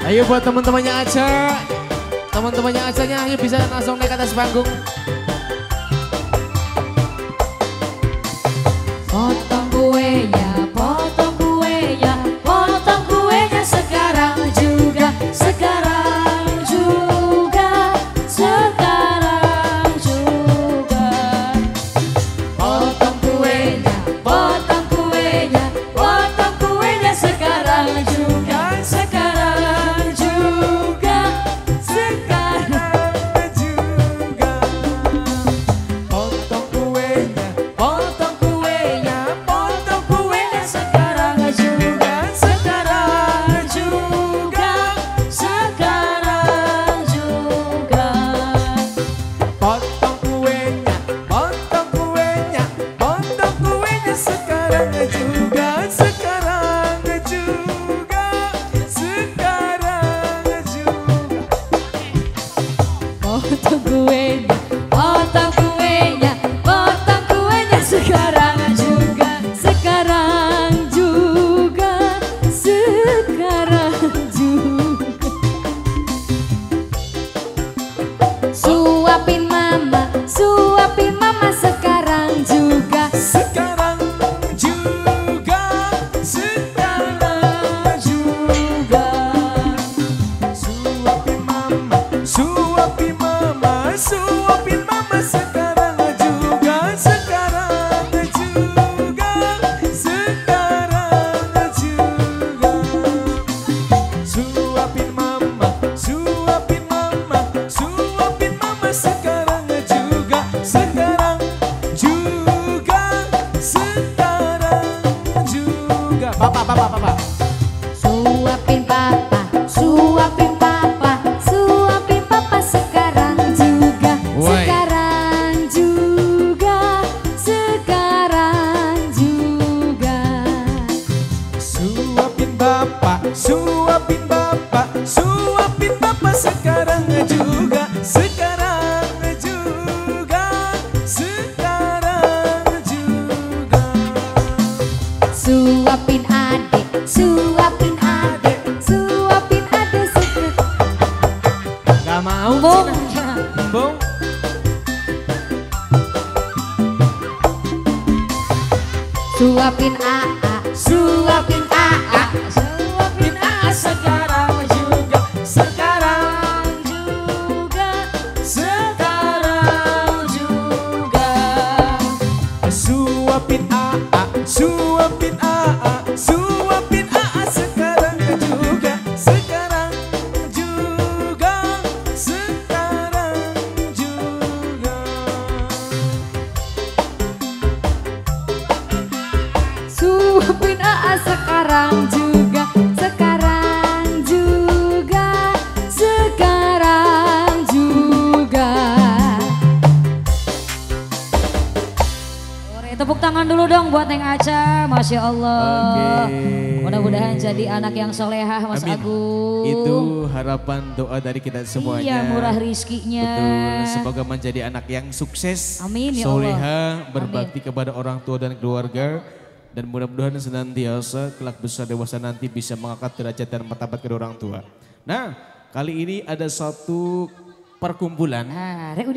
Ayo buat teman-temannya aja. Teman-temannya acanya ayo bisa langsung naik ke atas panggung. Potong kuenya, potong kuenya, potong kuenya sekarang juga, sekarang juga, sekarang juga. Potong kuenya, potong kuenya, potong kuenya sekarang juga, sekarang juga, sekarang juga. Potong kuenya, potong kuenya, potong kuenya Sekarang juga, sekarang juga, sekarang juga. potong kuenya, potong kuenya, potong kuenya sekarang juga, sekarang juga, sekarang juga. Potong kuenya, potong kuenya, potong kuenya sekarang juga, sekarang juga, sekarang juga. Suapin mama sekarang juga. Sekarang juga, sekarang juga. Suapin mama, suapin mama, suapin mama sekarang juga, sekarang juga, sekarang juga. Suapin mama, suapin mama, suapin mama sekarang juga, sekarang juga, sekarang juga. Papa. Suapin papa, suapin papa, suapin papa sekarang juga, Woi. sekarang juga, sekarang juga. Suapin bapak, suapin bapak, suapin bapak sekarang juga, sekarang juga, sekarang juga. Suapin adik, suapin adik, suapin adik sekarang. Gak mau Bung. Bung. Suapin AA, suapin AA, suapin AA sekarang juga, sekarang juga, sekarang juga. Suapin AA, suapin AA, suapin AA sekarang juga, sekarang juga, sekarang juga. Suapin AA sekarang juga, sekarang juga, sekarang juga. Tepuk tangan dulu dong buat Neng Aca, Masya Allah. Oke. Mudah-mudahan jadi anak yang solehah Mas Amin. Agung. Itu harapan doa dari kita semuanya. Iya, murah rizkinya. Betul, semoga menjadi anak yang sukses, Amin, ya soleha, berbakti kepada orang tua dan keluarga. Dan mudah-mudahan senantiasa kelak besar dewasa nanti bisa mengangkat derajat dan martabat kedua orang tua. Nah, kali ini ada satu perkumpulan. Nah, Rek,